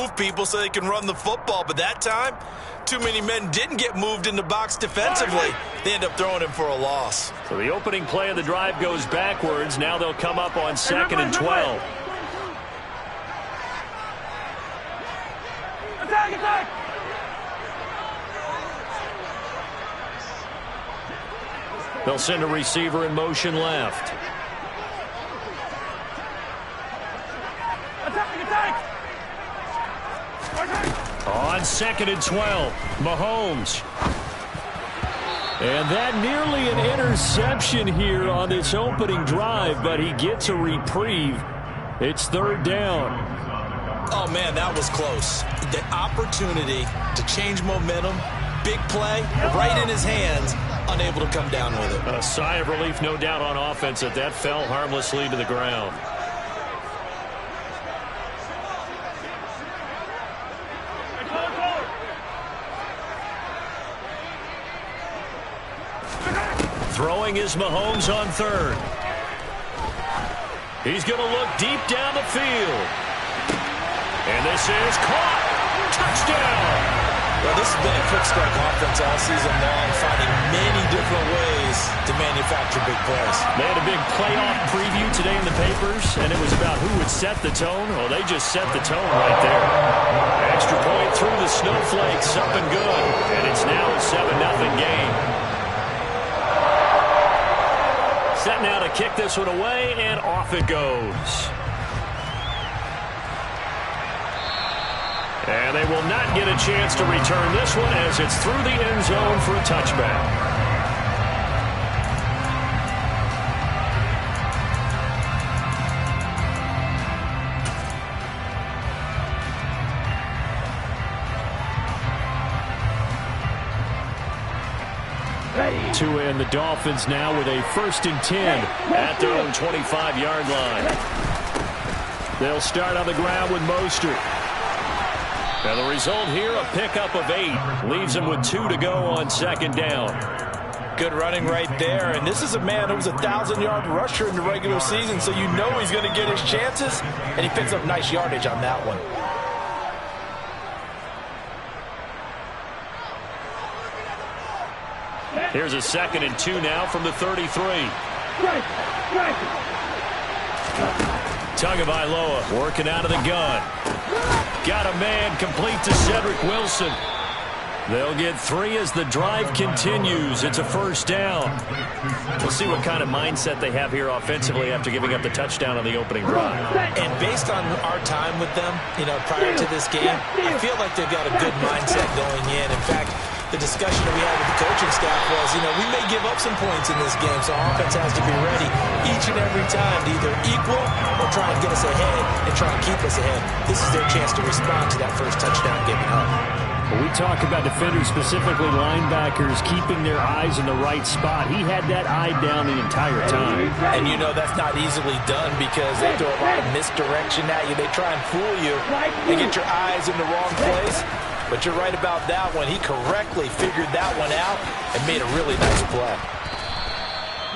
move people so they can run the football. But that time, too many men didn't get moved in the box defensively. They end up throwing him for a loss. So the opening play of the drive goes backwards. Now they'll come up on 2nd and 12. Attack! They'll send a receiver in motion left. Attack! On 2nd and 12, Mahomes. And that nearly an interception here on this opening drive, but he gets a reprieve. It's 3rd down. Oh, man, that was close. The opportunity to change momentum, big play, right in his hands, unable to come down with it. A sigh of relief, no doubt, on offense that fell harmlessly to the ground. Throwing is Mahomes on 3rd. He's going to look deep down the field. And this is caught. Touchdown. Well, this has been a quick-strike offense all season long, finding many different ways to manufacture big plays. They had a big playoff preview today in the papers, and it was about who would set the tone. Well, they just set the tone right there. Extra point through the snowflakes, up and good. And it's now a 7-0 game. Set now to kick this one away, and off it goes. And they will not get a chance to return this one as it's through the end zone for a touchback. Tua and the Dolphins now with a 1st and 10 at their own 25-yard line. They'll start on the ground with Mostert. And the result here, a pickup of 8. Leaves them with 2 to go on 2nd down. Good running right there. And this is a man who was a 1,000-yard rusher in the regular season, so you know he's going to get his chances. And he picks up nice yardage on that one. Here's a 2nd and 2 now from the 33. Tagovailoa working out of the gun. Got a man complete to Cedric Wilson. They'll get 3 as the drive continues. It's a 1st down. We'll see what kind of mindset they have here offensively after giving up the touchdown on the opening drive. And based on our time with them, prior to this game, I feel like they've got a good mindset going in. In fact, the discussion that we had with the coaching staff was, we may give up some points in this game, so our offense has to be ready each and every time to either equal or try and get us ahead and try and keep us ahead. This is their chance to respond to that first touchdown given up. When we talk about defenders, specifically linebackers, keeping their eyes in the right spot, he had that eye down the entire time. And that's not easily done because they throw a lot of misdirection at you. They try and fool you and get your eyes in the wrong place. But you're right about that one. He correctly figured that one out and made a really nice play.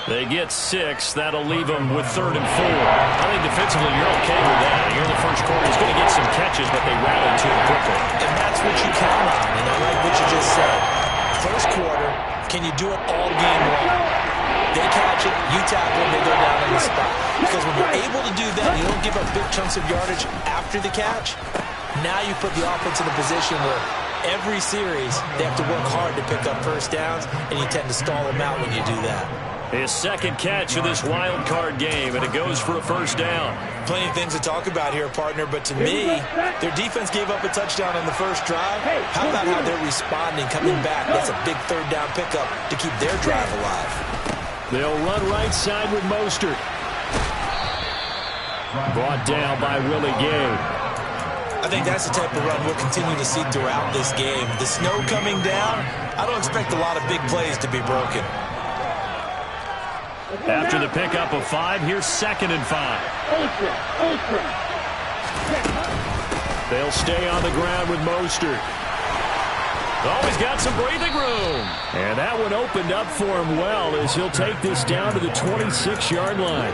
They get 6. That'll leave them with 3rd and 4. I think defensively you're okay with that. Here in the first quarter, he's going to get some catches, but they rally to him quickly. And that's what you count on. And I like what you just said. First quarter, can you do it all game long? They catch it, you tackle them, they go down on the spot. Because when you're able to do that, you don't give up big chunks of yardage after the catch. Now you put the offense in a position where every series they have to work hard to pick up first downs, and you tend to stall them out when you do that. His 2nd catch of this wild card game, and it goes for a 1st down. Plenty of things to talk about here, partner, but to me, their defense gave up a touchdown on the first drive. How about how they're responding, coming back? That's a big 3rd down pickup to keep their drive alive. They'll run right side with Mostert. Brought down by Willie Gay. I think that's the type of run we'll continue to see throughout this game. The snow coming down, I don't expect a lot of big plays to be broken. After the pickup of 5, here's 2nd and 5. They'll stay on the ground with Mostert. Oh, he's got some breathing room. And that one opened up for him well as he'll take this down to the 26-yard line.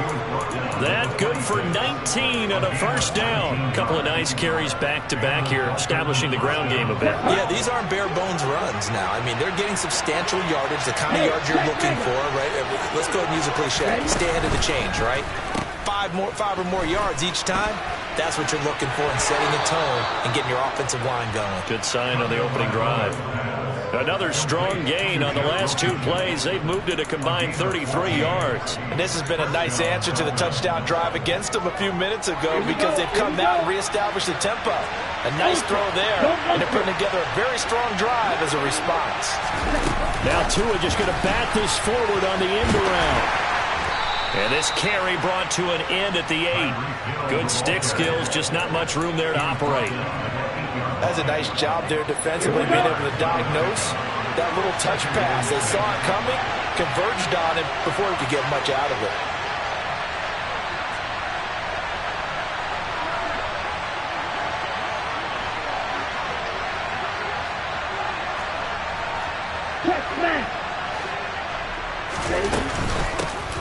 That good for 19 on a first down. A couple of nice carries back-to-back here, establishing the ground game a bit. Yeah, these aren't bare-bones runs now. I mean, they're getting substantial yardage, the kind of yards you're looking for, right? Let's go ahead and use a cliche. Stay ahead of the change, right? Five or more yards each time. That's what you're looking for in setting a tone and getting your offensive line going. Good sign on the opening drive. Another strong gain on the last two plays. They've moved it a combined 33 yards. And this has been a nice answer to the touchdown drive against them a few minutes ago because they've come out and reestablished the tempo. A nice throw there, and they're putting together a very strong drive as a response. Now Tua just going to bat this forward on the end around. And this carry brought to an end at the 8. Good stick skills, just not much room there to operate. That's a nice job there defensively, being able to diagnose that little touch pass. They saw it coming, converged on it before he could get much out of it.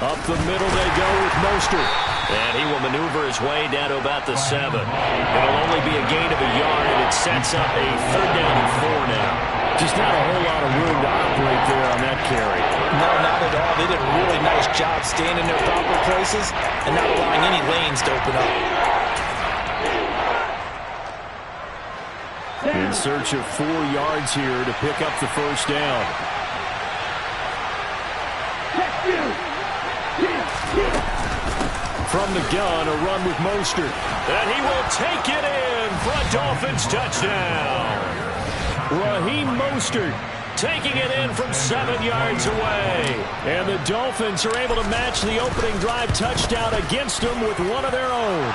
Up the middle they go with Mostert. And he will maneuver his way down to about the 7. It'll only be a gain of a yard, and it sets up a 3rd down and 4 now. Just not a whole lot of room to operate there on that carry. No, not at all. They did a really nice job staying in their proper places and not allowing any lanes to open up. In search of 4 yards here to pick up the first down. From the gun, a run with Mostert. And he will take it in for a Dolphins touchdown. Raheem Mostert taking it in from 7 yards away. And the Dolphins are able to match the opening drive touchdown against them with one of their own.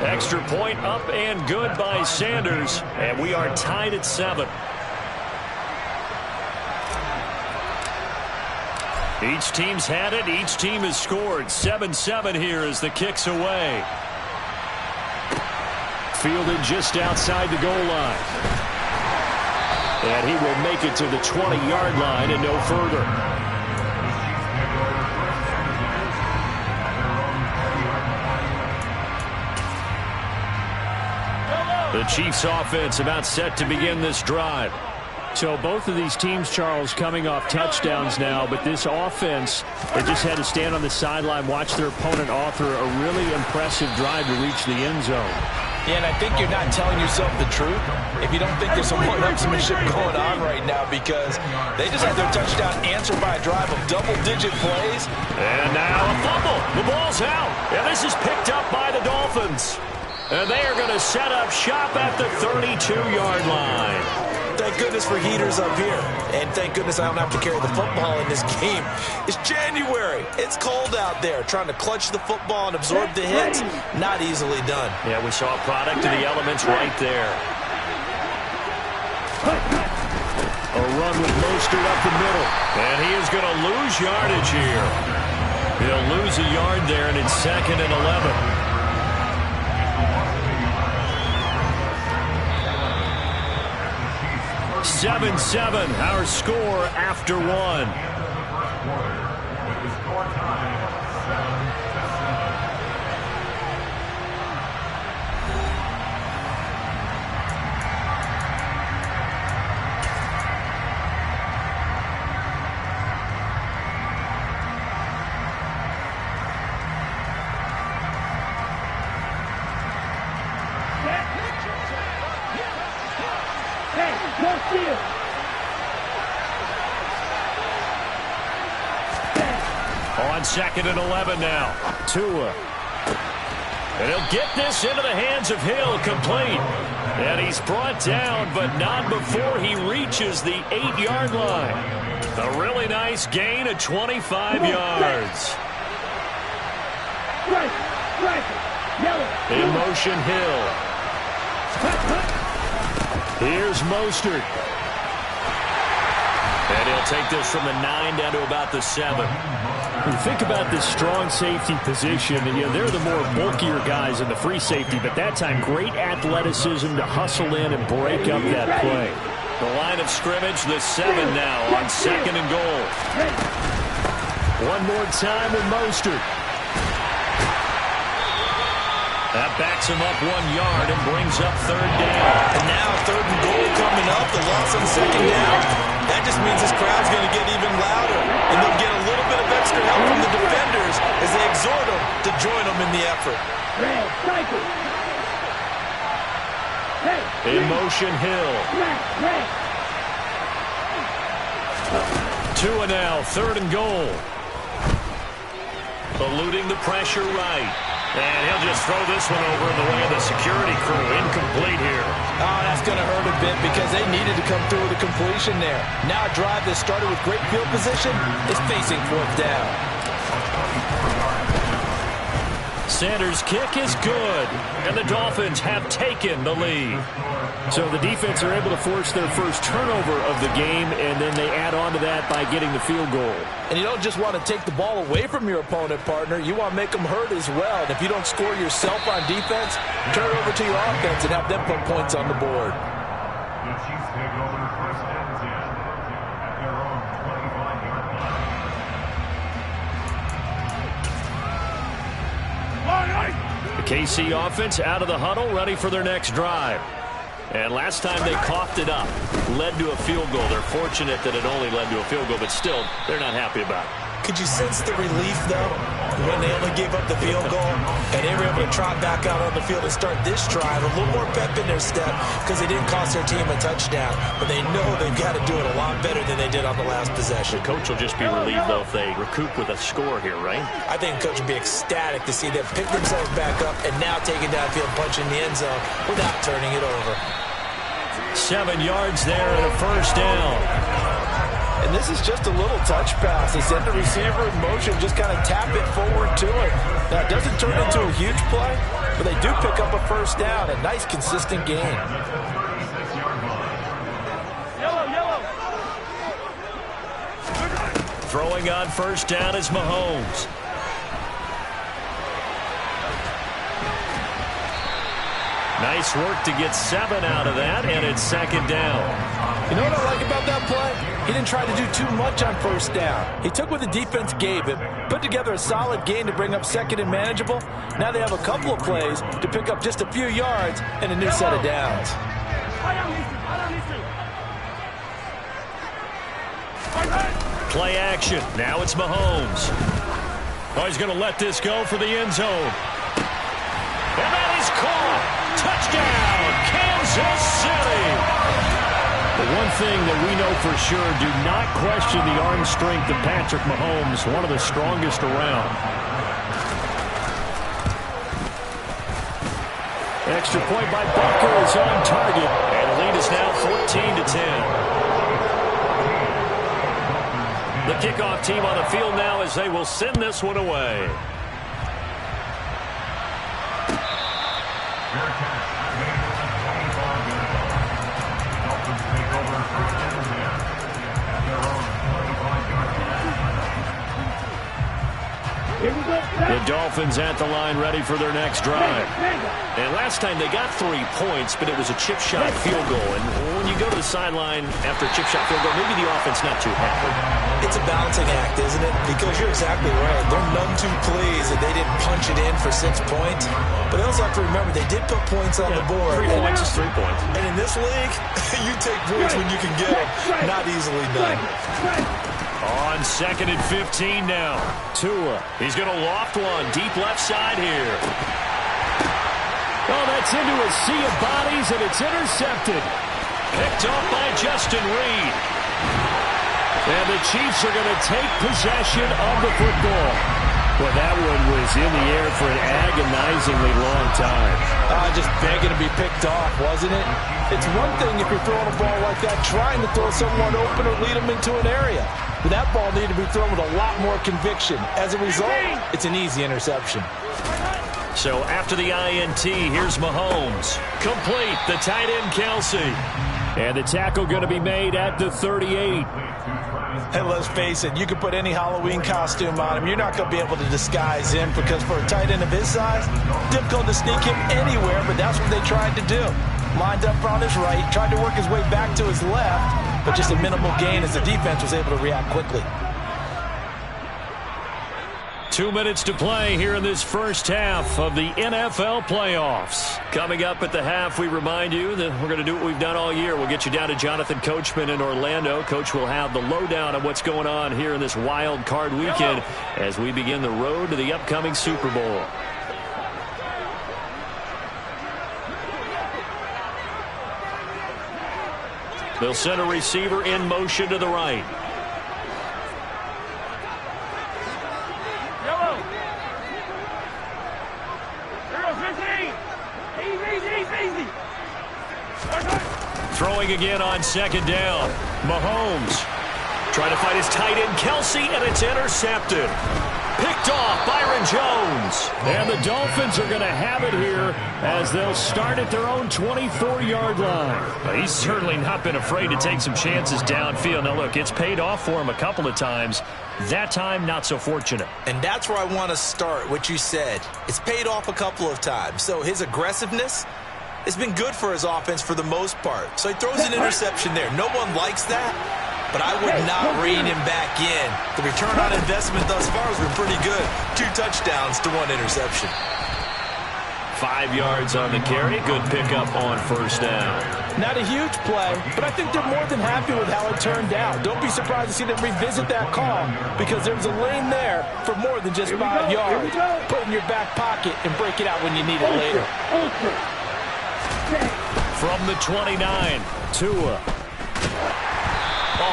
Extra point up and good by Sanders. And we are tied at 7. Each team's had it. Each team has scored. 7-7 here as the kick's away. Fielded just outside the goal line. And he will make it to the 20-yard line and no further. The Chiefs offense about set to begin this drive. So both of these teams, Charles, coming off touchdowns now, but this offense, they just had to stand on the sideline, watch their opponent author a really impressive drive to reach the end zone. Yeah, and I think you're not telling yourself the truth if you don't think there's some one-upsmanship going on right now, because they just had their touchdown answered by a drive of double-digit plays. And now a fumble. The ball's out. And this is picked up by the Dolphins. And they are going to set up shop at the 32-yard line. Thank goodness for heaters up here. And thank goodness I don't have to carry the football in this game. It's January. It's cold out there. Trying to clutch the football and absorb the hits, not easily done. Yeah, we saw a product of the elements right there. A run with Mostert up the middle. And he is going to lose yardage here. He'll lose a yard there, and it's 2nd and 11. 7-7, our score after 1. On 2nd and 11 now. Tua. And he'll get this into the hands of Hill, complete. And he's brought down, but not before he reaches the 8-yard line. A really nice gain of 25 yards. In motion, Hill. Here's Mostert. And he'll take this from the 9 down to about the 7. When you think about this strong safety position, they're the more bulkier guys in the free safety, but that time great athleticism to hustle in and break up that play. The line of scrimmage, the 7 now on 2nd and goal. One more time with Mostert. That backs him up 1 yard and brings up 3rd down. And now 3rd and goal coming up. The loss on 2nd down. That just means this crowd's going to get even louder. And they'll get a little bit of extra help from the defenders as they exhort them to join them in the effort. In motion, Hill. Tua now, 3rd and goal. Eluding the pressure right. And he'll just throw this one over in the way of the security crew. Incomplete here. Oh, that's going to hurt a bit because they needed to come through with a completion there. Now a drive that started with great field position is facing 4th down. Sanders' kick is good, and the Dolphins have taken the lead. So the defense are able to force their first turnover of the game, and then they add on to that by getting the field goal. And you don't just want to take the ball away from your opponent, partner. You want to make them hurt as well. And if you don't score yourself on defense, turn it over to your offense and have them put points on the board. The Chiefs take over 1st and 10 at their own 25-yard line. The KC offense out of the huddle, ready for their next drive. And last time they coughed it up, led to a field goal. They're fortunate that it only led to a field goal, but still, they're not happy about it. Could you sense the relief, though, when they only gave up the field goal and they were able to trot back out on the field and start this drive? A little more pep in their step because they didn't cost their team a touchdown, but they know they've got to do it a lot better than they did on the last possession. The coach will just be relieved, though, if they recoup with a score here, right? I think the coach would be ecstatic to see them pick themselves back up and now take it downfield, punch in the end zone without turning it over. 7 yards there and a 1st down. And this is just a little touch pass. They send the receiver in motion, just kind of tap it forward to it. Now, it doesn't turn into a huge play, but they do pick up a 1st down. A nice, consistent gain. Throwing on 1st down is Mahomes. Nice work to get 7 out of that, and it's 2nd down. You know what I like about that play? He didn't try to do too much on 1st down. He took what the defense gave him, put together a solid gain to bring up 2nd and manageable. Now they have a couple of plays to pick up just a few yards and a new set of downs. Play action. Now it's Mahomes. Oh, he's going to let this go for the end zone. And that is caught. Touchdown, Kansas City. The one thing that we know for sure, do not question the arm strength of Patrick Mahomes, one of the strongest around. Extra point by Bucker is on target. And the lead is now 14-10. The kickoff team on the field now as they will send this one away. The Dolphins at the line ready for their next drive. And last time they got 3 points, but it was a chip shot field goal. And when you go to the sideline after a chip shot field goal, maybe the offense not too happy. It's a balancing act, isn't it? Because you're exactly right. They're none too pleased that they didn't punch it in for 6 points. But they also have to remember they did put points on the board. 3 points is 3 points. And in this league, you take points when you can get them. Not easily done. On 2nd and 15 now. Tua. He's going to loft one deep left side here. Oh, that's into a sea of bodies, and it's intercepted. Picked off by Justin Reed. And the Chiefs are going to take possession of the football. Well, that one was in the air for an agonizingly long time. Just begging to be picked off, wasn't it? It's one thing if you're throwing a ball like that, trying to throw someone open or lead them into an area. But that ball needed to be thrown with a lot more conviction. As a result, it's an easy interception. So after the INT, here's Mahomes. Complete, the tight end Kelsey. And the tackle going to be made at the 38. Hey, let's face it, you can put any Halloween costume on him. You're not going to be able to disguise him because for a tight end of his size, difficult to sneak him anywhere, but that's what they tried to do. lined up on his right, tried to work his way back to his left, but just a minimal gain as the defense was able to react quickly. 2 minutes to play here in this first half of the NFL playoffs. Coming up at the half, we remind you that we're going to do what we've done all year. We'll get you down to Jonathan Coachman in Orlando. Coach will have the lowdown on what's going on here in this wild card weekend as we begin the road to the upcoming Super Bowl. They'll send a receiver in motion to the right. Throwing again on second down. Mahomes trying to find his tight end, Kelsey, and it's intercepted. Picked off, Byron Jones. And the Dolphins are going to have it here as they'll start at their own 24-yard line. He's certainly not been afraid to take some chances downfield. Now, look, it's paid off for him a couple of times. That time, not so fortunate. And that's where I want to start, what you said. It's paid off a couple of times. So his aggressiveness has been good for his offense for the most part. So he throws an interception there. No one likes that, but I would not rein him back in. The return on investment thus far has been pretty good. 2 touchdowns to 1 interception. 5 yards on the carry. Good pickup on first down. Not a huge play, but I think they're more than happy with how it turned out. Don't be surprised to see them revisit that call because there's a lane there for more than just 5 yards. Put it in your back pocket and break it out when you need it later. From the 29, Tua.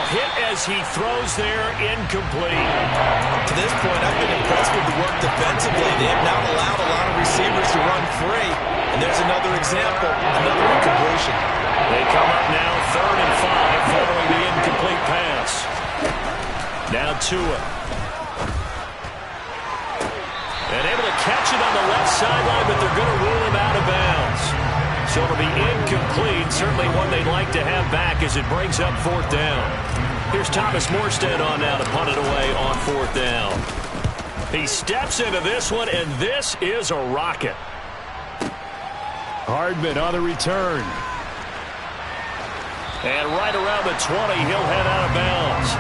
Hit as he throws there, incomplete. To this point, I've been impressed with the work defensively. They have not allowed a lot of receivers to run free. And there's another example, another incompletion. They come up now 3rd and 5 following the incomplete pass. Now Tua. And able to catch it on the left sideline, but they're going to rule him out of bounds. So it'll be incomplete, certainly one they'd like to have back as it brings up 4th down. Here's Thomas Morstead on now to punt it away on 4th down. He steps into this one, and this is a rocket. Hardman on the return. And right around the 20, he'll head out of bounds.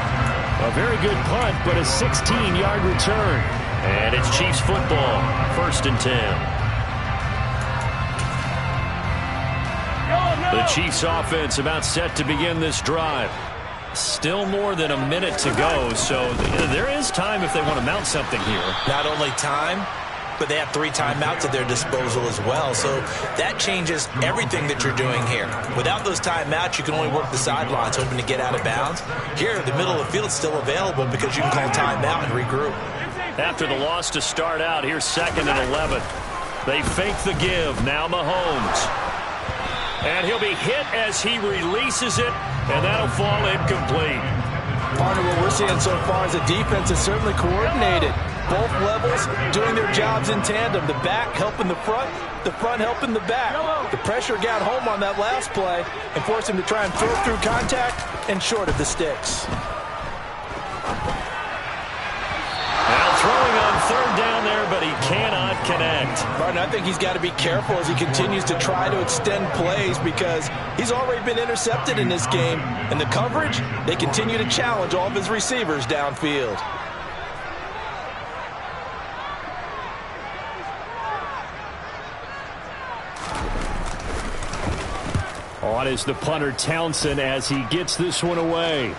A very good punt, but a 16-yard return. And it's Chiefs football, 1st and 10. The Chiefs offense about set to begin this drive. Still more than a minute to go, so there is time if they want to mount something here. Not only time, but they have 3 timeouts at their disposal as well, so that changes everything that you're doing here. Without those timeouts, you can only work the sidelines, hoping to get out of bounds. Here, the middle of the field is still available because you can call timeout and regroup. After the loss to start out, here's 2nd and 11. They fake the give. Now Mahomes. And he'll be hit as he releases it, and that'll fall incomplete. Partner, what we're seeing so far is the defense is certainly coordinated. Both levels doing their jobs in tandem. The back helping the front helping the back. The pressure got home on that last play and forced him to try and throw through contact and short of the sticks. Now throwing on 3rd down there, but he cannot connect. Martin, I think he's got to be careful as he continues to try to extend plays because he's already been intercepted in this game. And the coverage, they continue to challenge all of his receivers downfield. On is the punter Townsend as he gets this one away.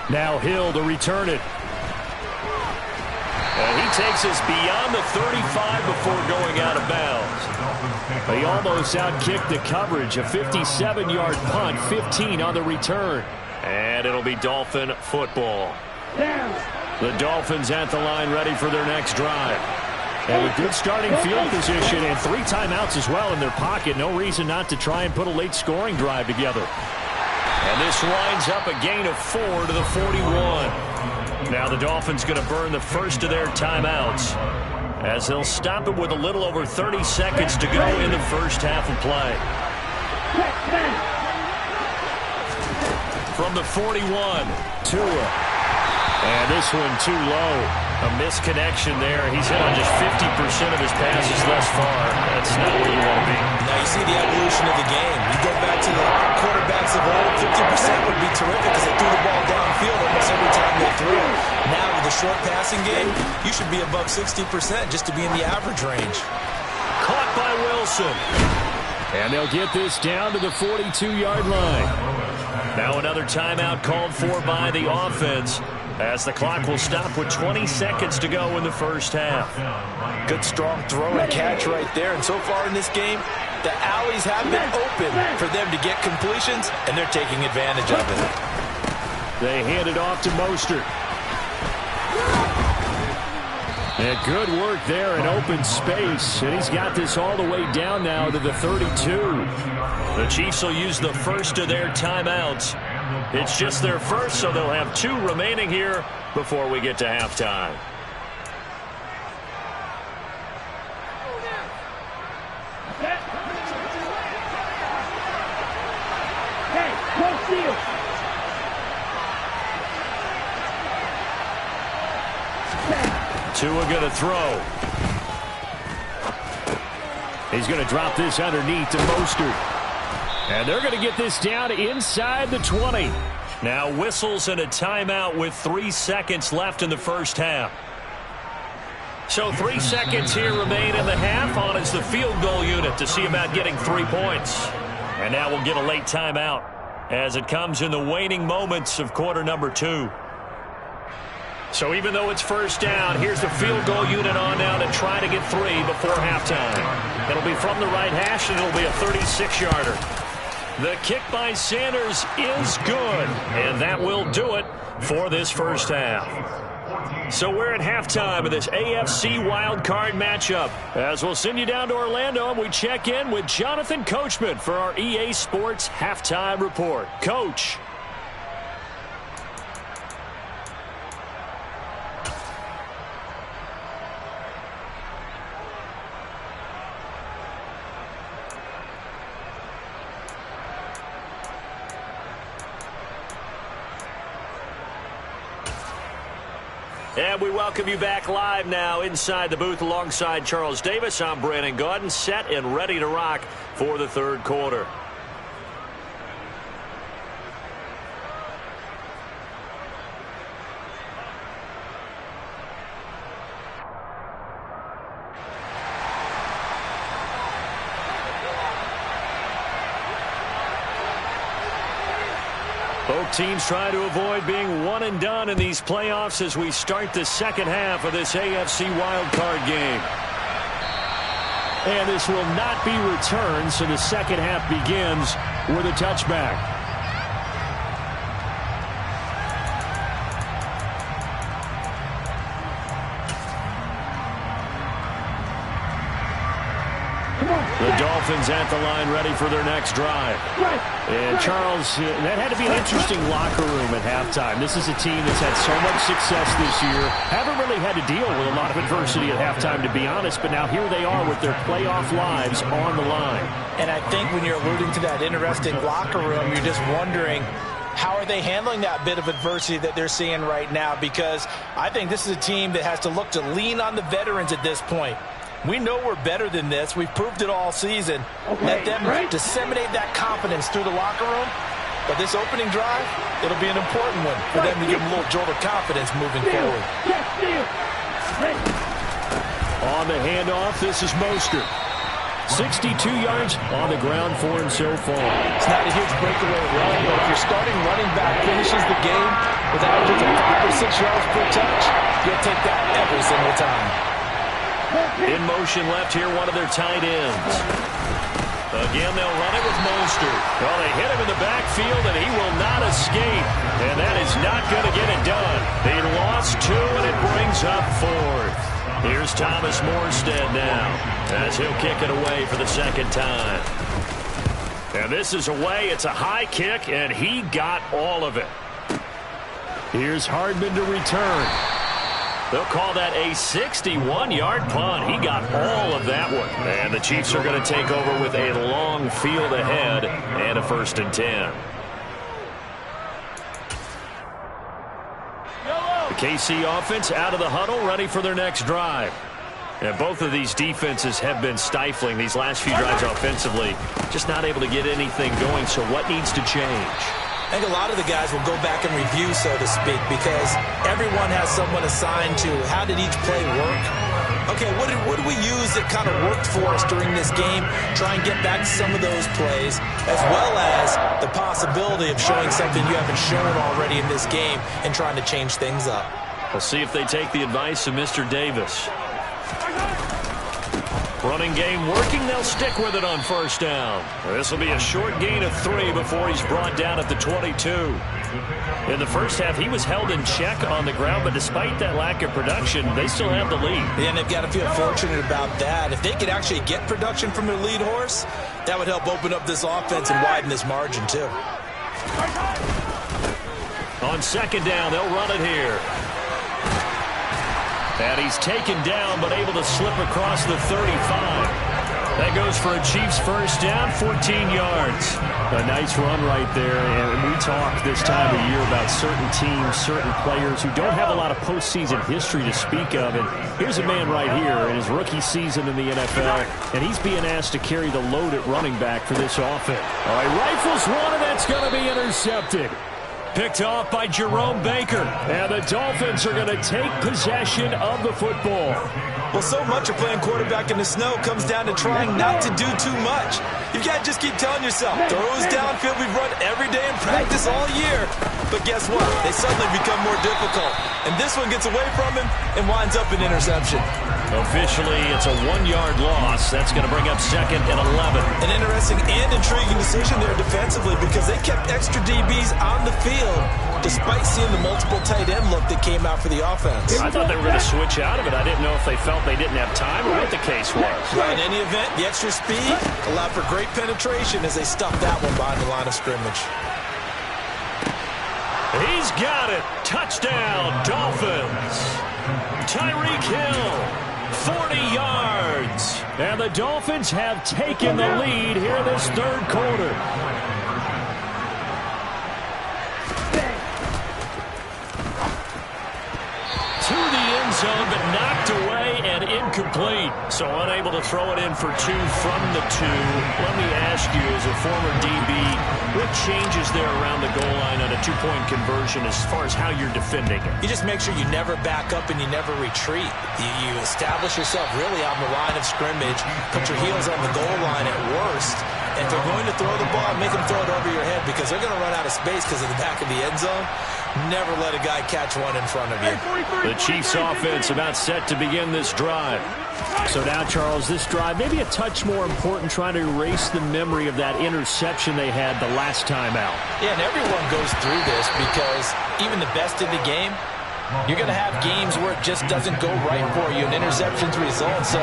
Now Hill to return it. And he takes us beyond the 35 before going out of bounds. He almost outkicked the coverage. A 57-yard punt, 15 on the return. And it'll be Dolphin football. The Dolphins at the line ready for their next drive. And with good starting field position and 3 timeouts as well in their pocket, no reason not to try and put a late scoring drive together. And this winds up a gain of 4 to the 41. Now the Dolphins going to burn the first of their timeouts as they'll stop it with a little over 30 seconds to go in the first half of play. From the 41, Tua. And this one too low. A misconnection there. He's hit on just 50% of his passes thus far. That's not where you want to be. Now you see the evolution of the game. You go back to the quarterbacks of old, 50% would be terrific because they threw the ball downfield almost every time they threw it. Now with the short passing game, you should be above 60% just to be in the average range. Caught by Wilson. And they'll get this down to the 42-yard line. Now another timeout called for by the offense, as the clock will stop with 20 seconds to go in the first half. Good strong throw and catch right there. And so far in this game, the alleys have been open for them to get completions, and they're taking advantage of it. They hand it off to Mostert. And good work there in open space. And he's got this all the way down now to the 32. The Chiefs will use the first of their timeouts. It's just their first, so they'll have 2 remaining here before we get to halftime. Tua going to throw. He's going to drop this underneath to Mostert. And they're going to get this down inside the 20. Now whistles and a timeout with 3 seconds left in the first half. So 3 seconds here remain in the half. On is the field goal unit to see about getting 3 points. And now we'll get a late timeout as it comes in the waning moments of quarter number 2. So even though it's first down, here's the field goal unit on now to try to get 3 before halftime. It'll be from the right hash, and it'll be a 36-yarder. The kick by Sanders is good, and that will do it for this first half. So we're at halftime of this AFC wildcard matchup, as we'll send you down to Orlando, and we check in with Jonathan Coachman for our EA Sports Halftime Report. Coach. And we welcome you back live now inside the booth alongside Charles Davis. I'm Brandon Gaudin, set and ready to rock for the third quarter. Both teams try to avoid being one and done in these playoffs as we start the second half of this AFC wildcard game. And this will not be returned, so the second half begins with a touchback. The Dolphins at the line ready for their next drive. And Charles, that had to be an interesting locker room at halftime. This is a team that's had so much success this year. Haven't really had to deal with a lot of adversity at halftime, to be honest, but now here they are with their playoff lives on the line. And I think when you're alluding to that interesting locker room, you're just wondering, how are they handling that bit of adversity that they're seeing right now? Because I think this is a team that has to look to lean on the veterans at this point. We know we're better than this. We've proved it all season. Let them disseminate that confidence through the locker room. But this opening drive, it'll be an important one for them to give them a little jolt of confidence moving forward. On the handoff, this is Mostert. 62 yards on the ground for him so far. It's not a huge breakaway run, but if your starting running back finishes the game with an average of 5 or 6 yards per touch, you'll take that every single time. In motion left here, one of their tight ends. Again, they'll run it with Mostert. Well, they hit him in the backfield, and he will not escape. And that is not going to get it done. They lost 2, and it brings up 4th. Here's Thomas Morstead now, as he'll kick it away for the second time. And this is away. It's a high kick, and he got all of it. Here's Hardman to return. They'll call that a 61-yard punt. He got all of that one. And the Chiefs are going to take over with a long field ahead and a 1st and 10. The KC offense out of the huddle, ready for their next drive. And both of these defenses have been stifling these last few drives offensively. Just not able to get anything going, so what needs to change? I think a lot of the guys will go back and review, so to speak, because everyone has someone assigned to how did each play work. Okay, what do we use that kind of worked for us during this game? Try and get back some of those plays, as well as the possibility of showing something you haven't shown already in this game and trying to change things up. We'll see if they take the advice of Mr. Davis. Running game working. They'll stick with it on first down. This will be a short gain of 3 before he's brought down at the 22. In the first half, he was held in check on the ground, but despite that lack of production, they still have the lead. Yeah, and they've got to feel fortunate about that. If they could actually get production from their lead horse, that would help open up this offense and widen this margin, too. On second down, they'll run it here. And he's taken down, but able to slip across the 35. That goes for a Chiefs first down, 14 yards. A nice run right there. And we talk this time of year about certain teams, certain players who don't have a lot of postseason history to speak of. And here's a man right here in his rookie season in the NFL, and he's being asked to carry the load at running back for this offense. All right, rifles one, and that's going to be intercepted. Picked off by Jerome Baker. And the Dolphins are going to take possession of the football. Well, so much of playing quarterback in the snow comes down to trying not to do too much. You've got to just keep telling yourself, throws downfield we've run every day in practice all year. But guess what? They suddenly become more difficult. And this one gets away from him and winds up an interception. Officially, it's a 1-yard loss. That's going to bring up second and 11. An interesting and intriguing decision there defensively because they kept extra DBs on the field despite seeing the multiple tight end look that came out for the offense. I thought they were going to switch out of it. I didn't know if they felt they didn't have time or what the case was. Well, in any event, the extra speed allowed for great penetration as they stuffed that one behind the line of scrimmage. He's got it. Touchdown, Dolphins. Tyreek Hill, 40 yards. And the Dolphins have taken the lead here this third quarter. To the end zone, but knocked away and incomplete. So unable to throw it in for 2 from the 2. Let me ask you, as a former DB, what changes there around the goal line on a 2-point conversion as far as how you're defending it? You just make sure you never back up and you never retreat. You establish yourself really on the line of scrimmage, put your heels on the goal line at worst. And if they're going to throw the ball, make them throw it over your head because they're going to run out of space because of the back of the end zone. Never let a guy catch one in front of you. The Chiefs offense about set to begin this drive. So now, Charles, this drive maybe a touch more important, trying to erase the memory of that interception they had the last time out. Yeah, and everyone goes through this because even the best in the game, you're going to have games where it just doesn't go right for you and interceptions result. So,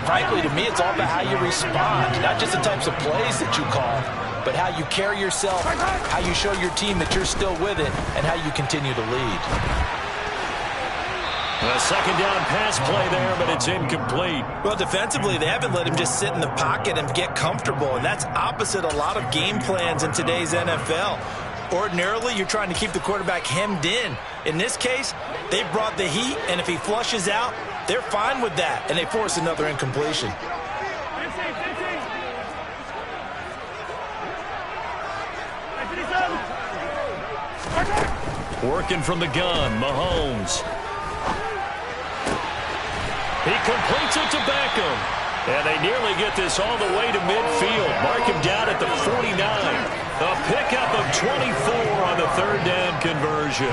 frankly, to me, it's all about how you respond, not just the types of plays that you call, but how you carry yourself, how you show your team that you're still with it, and how you continue to lead. A second down pass play there, but it's incomplete. Well, defensively, they haven't let him just sit in the pocket and get comfortable, and that's opposite a lot of game plans in today's NFL. Ordinarily, you're trying to keep the quarterback hemmed in. In this case, they brought the heat, and if he flushes out, they're fine with that, and they force another incompletion. Working from the gun, Mahomes. He completes it to Beckham. And they nearly get this all the way to midfield. Mark him down at the 49. A pickup of 24 on the third down conversion.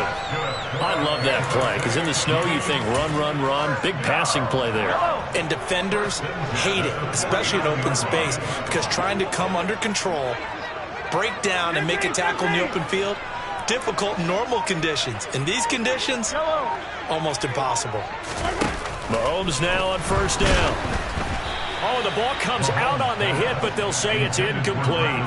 I love that play because in the snow you think run, run, run. Big passing play there. And defenders hate it, especially in open space, because trying to come under control, break down, and make a tackle in the open field, difficult in normal conditions. In these conditions, almost impossible. Mahomes now on first down. Oh, the ball comes out on the hit, but they'll say it's incomplete.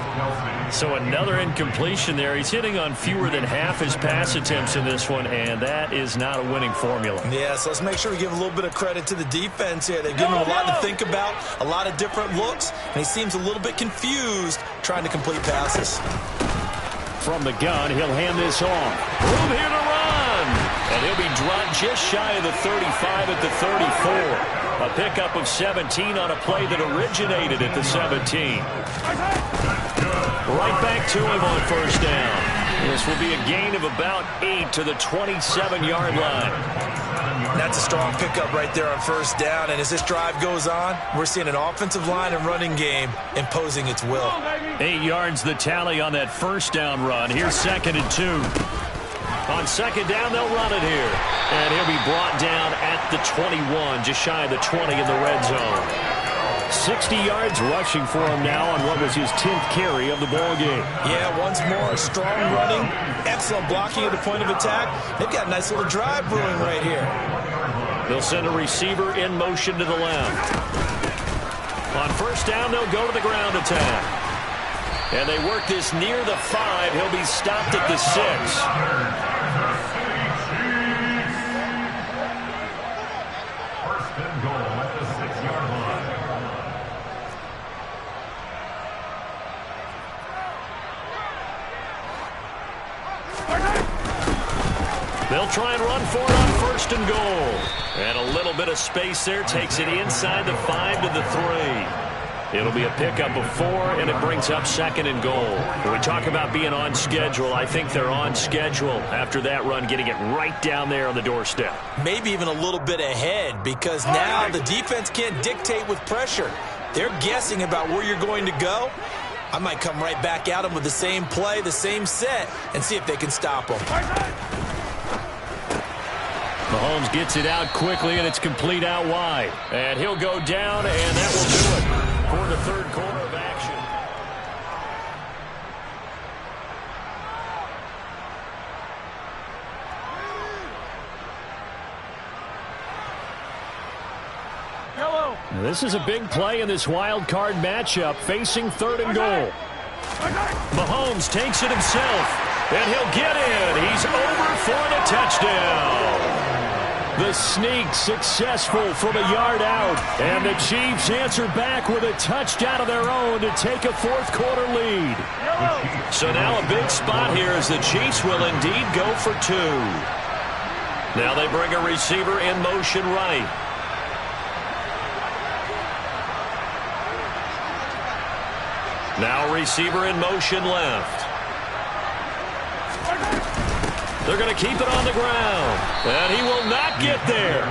So another incompletion there. He's hitting on fewer than half his pass attempts in this one, and that is not a winning formula. Yes, let's make sure we give a little bit of credit to the defense here. They've given him a lot to think about, a lot of different looks, and he seems a little bit confused trying to complete passes. From the gun, he'll hand this off. Room here to run. And he'll be dropped just shy of the 35 at the 34. A pickup of 17 on a play that originated at the 17. Right back to him on first down. This will be a gain of about 8 to the 27-yard line. That's a strong pickup right there on first down. And as this drive goes on, we're seeing an offensive line and running game imposing its will. 8 yards the tally on that first down run. Here's 2nd and 2. On second down, they'll run it here. And he'll be brought down at the 21, just shy of the 20 in the red zone. 60 yards rushing for him now on what was his 10th carry of the ball game. Yeah, once more, strong running, excellent blocking at the point of attack. They've got a nice little drive brewing right here. They'll send a receiver in motion to the left. On first down, they'll go to the ground attack. And they work this near the 5. He'll be stopped at the 6. They'll try and run for it on first and goal. And a little bit of space there takes it inside the 5 to the 3. It'll be a pickup of 4, and it brings up 2nd and goal. When we talk about being on schedule, I think they're on schedule after that run, getting it right down there on the doorstep. Maybe even a little bit ahead, because now the defense can't dictate with pressure. They're guessing about where you're going to go. I might come right back at them with the same play, the same set, and see if they can stop them. Mahomes gets it out quickly, and it's complete out wide. And he'll go down, and that will do it for the third quarter of action. Now, this is a big play in this wild card matchup, facing 3rd and goal. Mahomes takes it himself, and he'll get in. He's over for the touchdown. The sneak successful from a yard out. And the Chiefs answer back with a touchdown of their own to take a fourth quarter lead. So now a big spot here as the Chiefs will indeed go for 2. Now they bring a receiver in motion right. Now a receiver in motion left. They're going to keep it on the ground. And he will not get there.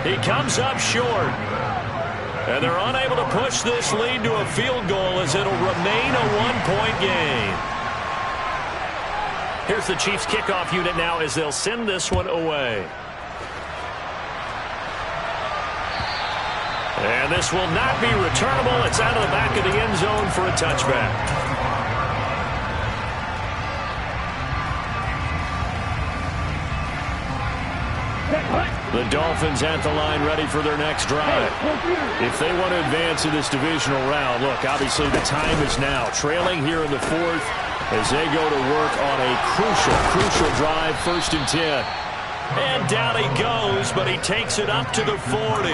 He comes up short. And they're unable to push this lead to a field goal as it'll remain a 1-point game. Here's the Chiefs kickoff unit now as they'll send this one away. And this will not be returnable. It's out of the back of the end zone for a touchback. The Dolphins at the line ready for their next drive. If they want to advance in this divisional round, look, obviously the time is now. Trailing here in the 4th as they go to work on a crucial drive, 1st and 10. And down he goes, but he takes it up to the 40.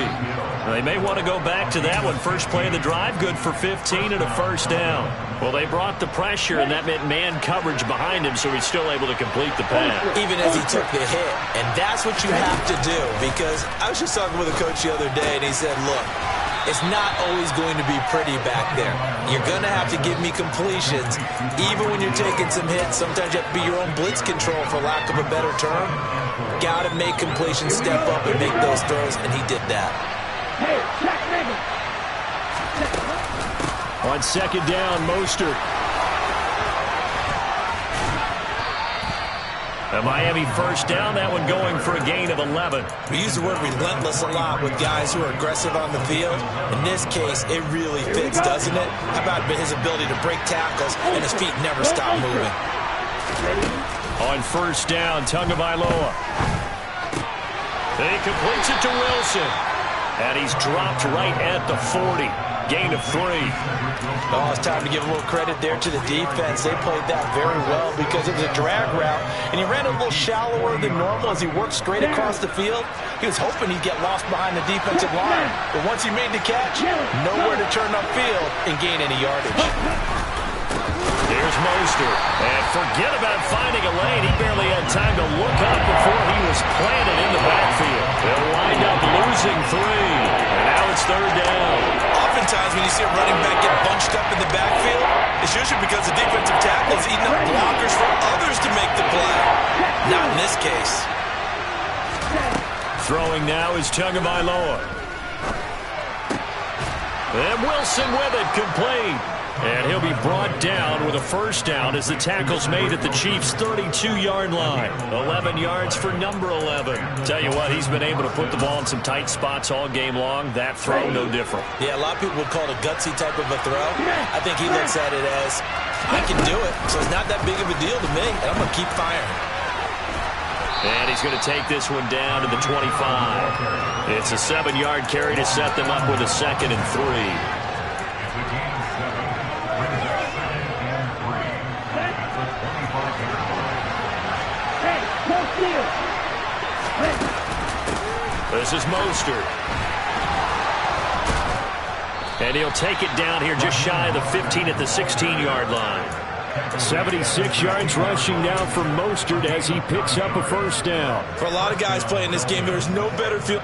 They may want to go back to that one. First play of the drive, good for 15 and a first down. Well, they brought the pressure, and that meant man coverage behind him, so he's still able to complete the pass. Even as he took the hit. And that's what you have to do, because I was just talking with a coach the other day, and he said, look, it's not always going to be pretty back there. You're going to have to give me completions. Even when you're taking some hits, sometimes you have to be your own blitz control, for lack of a better term. Got to make completions, step up, and make those throws, and he did that. On second down, Mostert. A Miami first down, that one going for a gain of 11. We use the word relentless a lot with guys who are aggressive on the field. In this case, it really fits, doesn't it? How about his ability to break tackles and his feet never stop moving? On first down, Tagovailoa. He completes it to Wilson. And he's dropped right at the 40. Gain of 3. Oh, it's time to give a little credit there to the defense. They played that very well because it was a drag route, and he ran a little shallower than normal as he worked straight across the field. He was hoping he'd get lost behind the defensive line. But once he made the catch, nowhere to turn upfield and gain any yardage. Here's Mostert. And forget about finding a lane. He barely had time to look up before he was planted in the backfield. They'll wind up losing 3. And now it's 3rd down. Oftentimes when you see a running back get bunched up in the backfield, it's usually because the defensive tackle is eating up blockers for others to make the play. Not in this case. Throwing now is Tagovailoa. And Wilson with it, complete. And he'll be brought down with a first down as the tackle's made at the Chiefs' 32-yard line. 11 yards for number 11. Tell you what, he's been able to put the ball in some tight spots all game long. That throw, no different. Yeah, a lot of people would call it a gutsy type of a throw. I think he looks at it as, I can do it, so it's not that big of a deal to me, and I'm going to keep firing. And he's going to take this one down to the 25. It's a 7-yard carry to set them up with a 2nd and 3. This is Mostert. And he'll take it down here just shy of the 15 at the 16-yard line. 76 yards rushing now from Mostert as he picks up a first down. For a lot of guys playing this game, there's no better feel.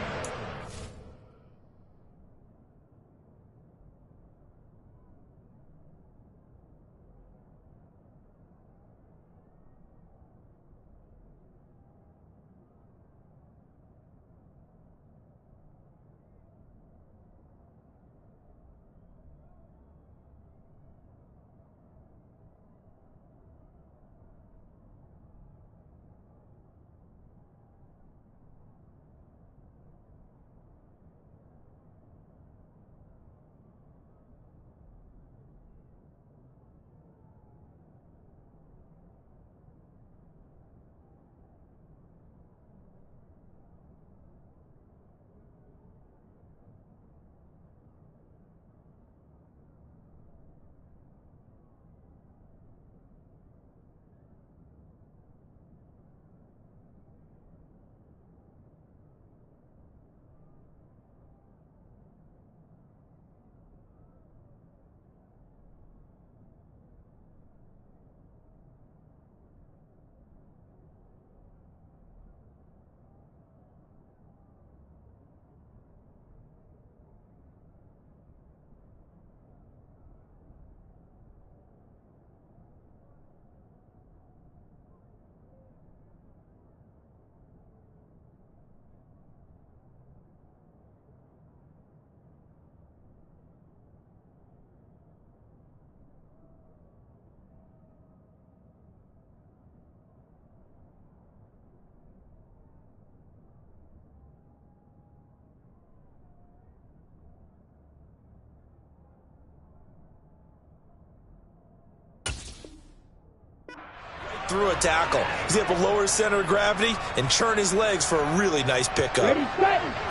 Through a tackle. He's able to lower his center of gravity and churn his legs for a really nice pickup.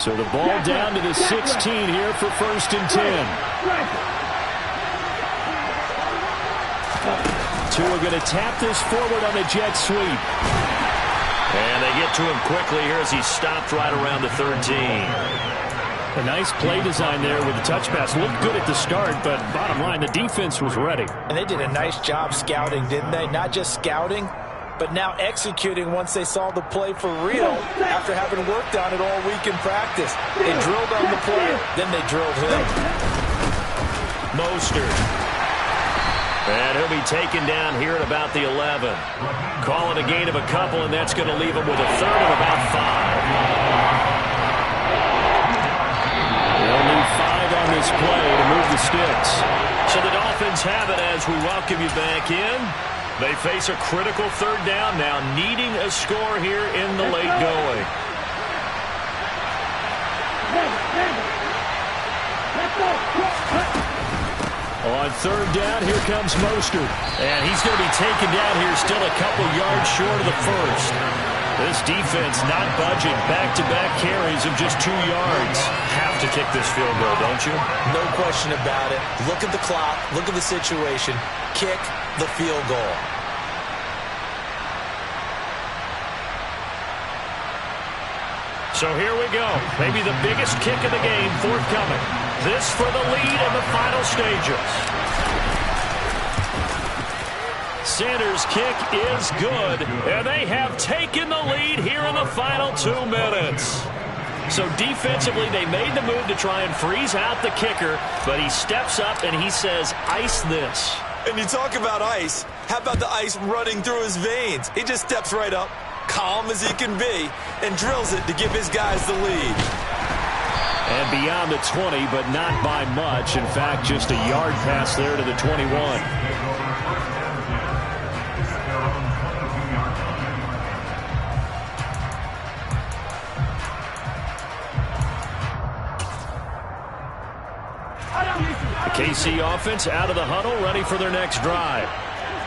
So the ball down to the 16 here for 1st and 10. Tua going to tap this forward on the jet sweep. And they get to him quickly here as he's stopped right around the 13. A nice play design there with the touch pass. Looked good at the start, but bottom line, the defense was ready. And they did a nice job scouting, didn't they? Not just scouting, but now executing once they saw the play for real after having worked on it all week in practice. They drilled on the play, then they drilled him. Mostert. And he'll be taken down here at about the 11. Call it a gain of a couple, and that's going to leave him with a 3rd of about 5. They'll need 5 on this play to move the sticks. So the Dolphins have it as we welcome you back in. They face a critical 3rd down now, needing a score here in the late going. On 3rd down, here comes Mostert. And he's going to be taken down here still a couple yards short of the 1st. This defense not budging. Back-to-back carries of just 2 yards. Have to kick this field goal, don't you? No question about it. Look at the clock. Look at the situation. Kick the field goal. So here we go. Maybe the biggest kick of the game forthcoming. This for the lead in the final stages. Sanders' kick is good, and they have taken the lead here in the final 2 minutes. So defensively, they made the move to try and freeze out the kicker, but he steps up and he says, ice this. And you talk about ice. How about the ice running through his veins? He just steps right up, calm as he can be, and drills it to give his guys the lead. And beyond the 20, but not by much. In fact, just a yard pass there to the 21. The KC offense out of the huddle, ready for their next drive.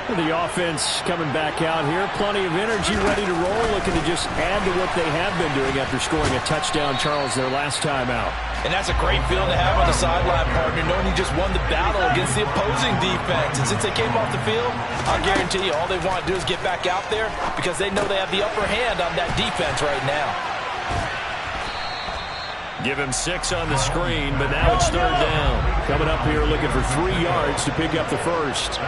The offense coming back out here. Plenty of energy, ready to roll, looking to just add to what they have been doing after scoring a touchdown, Charles, their last time out. And that's a great feeling to have on the sideline, partner, knowing you just won the battle against the opposing defense. And since they came off the field, I guarantee you all they want to do is get back out there because they know they have the upper hand on that defense right now. Give him 6 on the screen, but now it's 3rd down. Coming up here looking for 3 yards to pick up the first.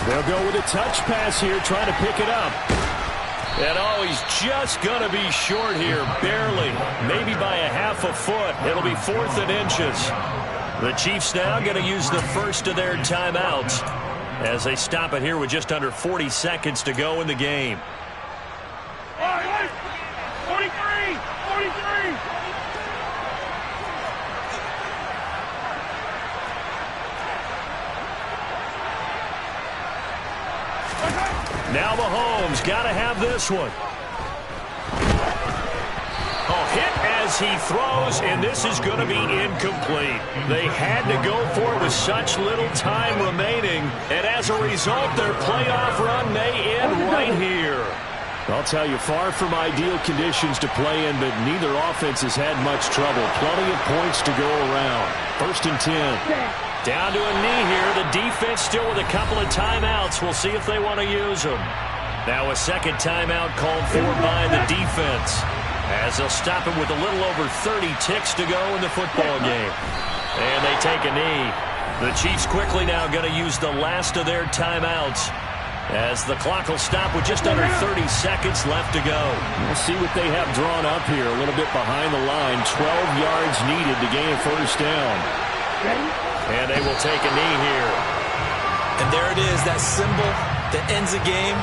They'll go with a touch pass here, trying to pick it up. And oh, he's just going to be short here, barely. Maybe by a half a foot. It'll be 4th and inches. The Chiefs now going to use the first of their timeouts as they stop it here with just under 40 seconds to go in the game. 43! Now Mahomes got to have this one. Oh, hit as he throws, and this is going to be incomplete. They had to go for it with such little time remaining, and as a result, their playoff run may end right here. I'll tell you, far from ideal conditions to play in, but neither offense has had much trouble. Plenty of points to go around. 1st and 10. Down to a knee here. The defense still with a couple of timeouts. We'll see if they want to use them. Now a second timeout called for by the defense, as they'll stop it with a little over 30 ticks to go in the football game. And they take a knee. The Chiefs quickly now going to use the last of their timeouts, as the clock will stop with just under 30 seconds left to go. We'll see what they have drawn up here. A little bit behind the line. 12 yards needed to gain a first down. And they will take a knee here. And there it is, that symbol that ends the game.